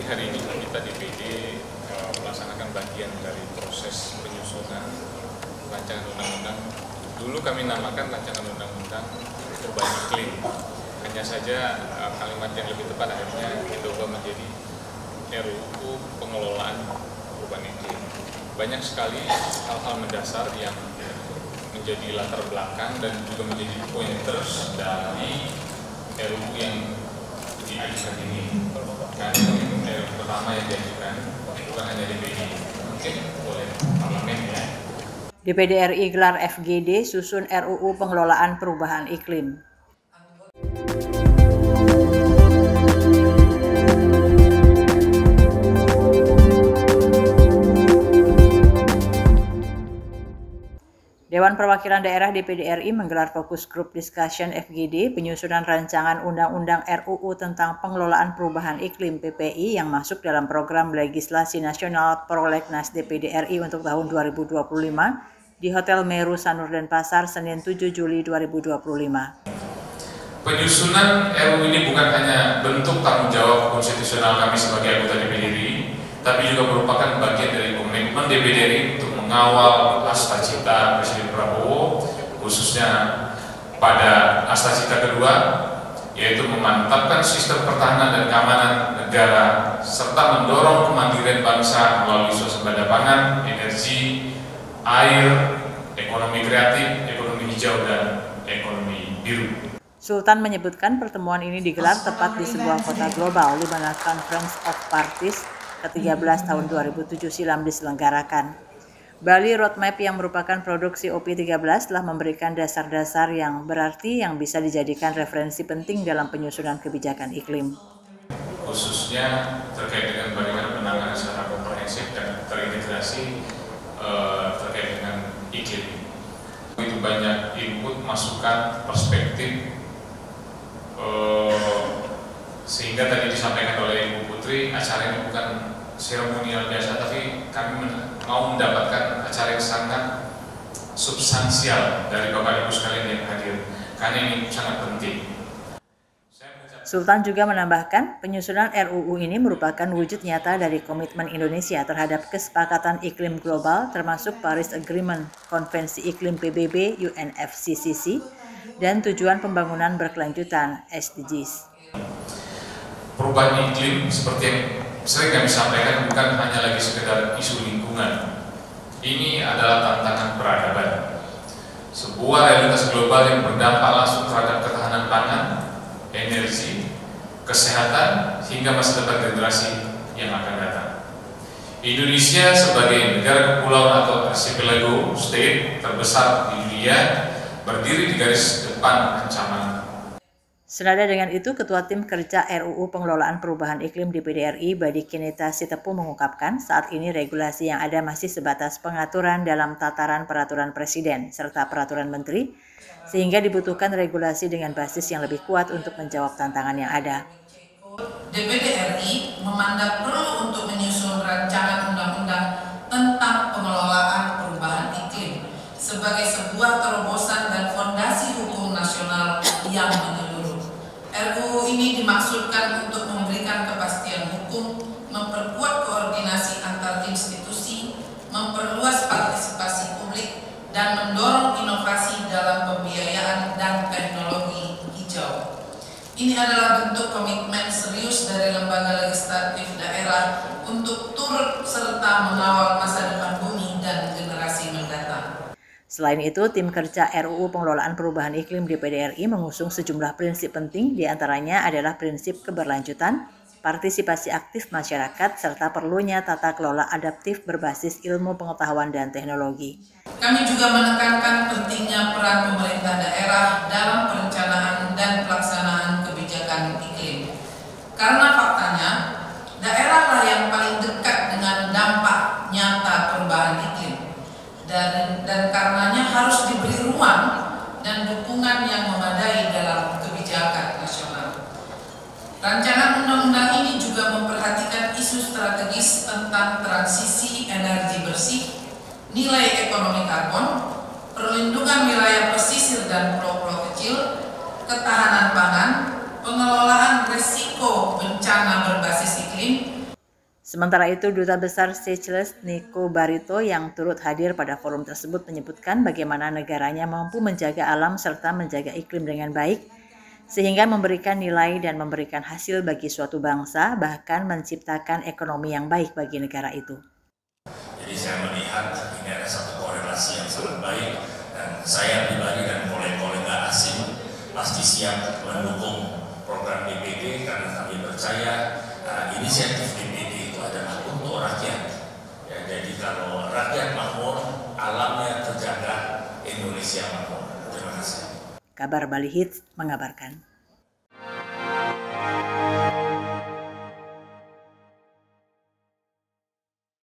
Hari ini kita DPD melaksanakan bagian dari proses penyusunan rancangan undang-undang. Dulu kami namakan rancangan undang-undang perubahan iklim. Hanya saja kalimat yang lebih tepat akhirnya diubah menjadi RUU pengelolaan perubahan iklim. Banyak sekali hal-hal mendasar yang menjadi latar belakang dan juga menjadi pointers dari RUU yang diajukan ini. Karena RUU pertama yang diajukan bukan hanya DPD, mungkin oleh parlemen ya. DPD RI gelar FGD susun RUU pengelolaan perubahan iklim. Dewan Perwakilan Daerah DPD RI menggelar fokus group discussion FGD penyusunan rancangan undang-undang RUU tentang pengelolaan perubahan iklim PPI yang masuk dalam program legislasi nasional Prolegnas DPD RI untuk tahun 2025 di Hotel Meru Sanur Denpasar Senin 7 Juli 2025. Penyusunan RUU ini bukan hanya bentuk tanggung jawab konstitusional kami sebagai anggota DPD RI, tapi juga merupakan bagian dari komitmen DPD RI untuk mengawal asta cita Presiden Prabowo, khususnya pada asta cita kedua, yaitu memantapkan sistem pertahanan dan keamanan negara, serta mendorong kemandirian bangsa melalui swasembada pangan, energi, air, ekonomi kreatif, ekonomi hijau, dan ekonomi biru. Sultan menyebutkan pertemuan ini digelar tepat di sebuah kota global di mana Conference of Parties ke-13 tahun 2007 silam diselenggarakan. Bali Roadmap yang merupakan produksi OP13 telah memberikan dasar-dasar yang berarti yang bisa dijadikan referensi penting dalam penyusunan kebijakan iklim. Khususnya terkait dengan bagaimana penanganan secara komprehensif dan terintegrasi terkait dengan iklim. Begitu banyak input, masukan, perspektif, sehingga tadi disampaikan oleh Ibu Putri, acara ini bukan seremonial biasa, tapi kami mau mendapatkan acara yang sangat substansial dari Bapak Ibu sekalian yang hadir, karena ini sangat penting. Sultan juga menambahkan, penyusunan RUU ini merupakan wujud nyata dari komitmen Indonesia terhadap kesepakatan iklim global termasuk Paris Agreement, Konvensi Iklim PBB UNFCCC, dan tujuan pembangunan berkelanjutan SDGs. Perubahan iklim seperti yang sering kami sampaikan bukan hanya lagi sekedar isu lingkungan. Ini adalah tantangan peradaban. Sebuah realitas global yang berdampak langsung terhadap ketahanan pangan, energi, kesehatan, hingga masa depan generasi yang akan datang. Indonesia sebagai negara kepulauan atau archipelago state terbesar di dunia berdiri di garis depan ancaman. Senada dengan itu, Ketua Tim Kerja RUU Pengelolaan Perubahan Iklim DPD RI Badi Kinita Sitepu mengungkapkan saat ini regulasi yang ada masih sebatas pengaturan dalam tataran peraturan Presiden serta peraturan Menteri, sehingga dibutuhkan regulasi dengan basis yang lebih kuat untuk menjawab tantangan yang ada. DPD RI memandang perlu untuk menyusun rancangan undang-undang tentang pengelolaan perubahan iklim sebagai sebuah terobosan dan fondasi hukum nasional yang menyeluruh. RUU ini dimaksudkan untuk memberikan kepastian hukum, memperkuat koordinasi antar institusi, memperluas partisipasi publik, dan mendorong inovasi dalam pembiayaan dan teknologi hijau. Ini adalah bentuk komitmen serius dari lembaga legislatif daerah untuk turut serta mengawal masa depan bumi dan generasi mendatang. Selain itu, Tim Kerja RUU Pengelolaan Perubahan Iklim DPD RI mengusung sejumlah prinsip penting, diantaranya adalah prinsip keberlanjutan, partisipasi aktif masyarakat, serta perlunya tata kelola adaptif berbasis ilmu pengetahuan dan teknologi. Kami juga menekankan pentingnya peran pemerintah daerah dalam perencanaan dan pelaksanaan kebijakan iklim. Karena faktanya, daerahlah yang paling dekat dengan dampak nyata perubahan iklim. Dan karenanya harus diberi ruang dan dukungan yang memadai dalam kebijakan nasional. Rancangan undang-undang ini juga memperhatikan isu strategis tentang transisi energi bersih, nilai ekonomi karbon, perlindungan wilayah pesisir dan pulau-pulau kecil, ketahanan pangan, pengelolaan risiko bencana berbasis iklim, Sementara itu, Duta Besar Seychelles Nico Barito yang turut hadir pada forum tersebut menyebutkan bagaimana negaranya mampu menjaga alam serta menjaga iklim dengan baik, sehingga memberikan nilai dan memberikan hasil bagi suatu bangsa, bahkan menciptakan ekonomi yang baik bagi negara itu. Jadi saya melihat ini ada satu korelasi yang sangat baik, dan saya pribadi dan kolega-kolega asing pasti siap mendukung program DPD karena kami percaya inisiatif DPD itu adalah untuk rakyat. Ya, jadi kalau rakyat makmur, alamnya terjaga, Indonesia makmur. Terima kasih. Kabar Bali Hits mengabarkan.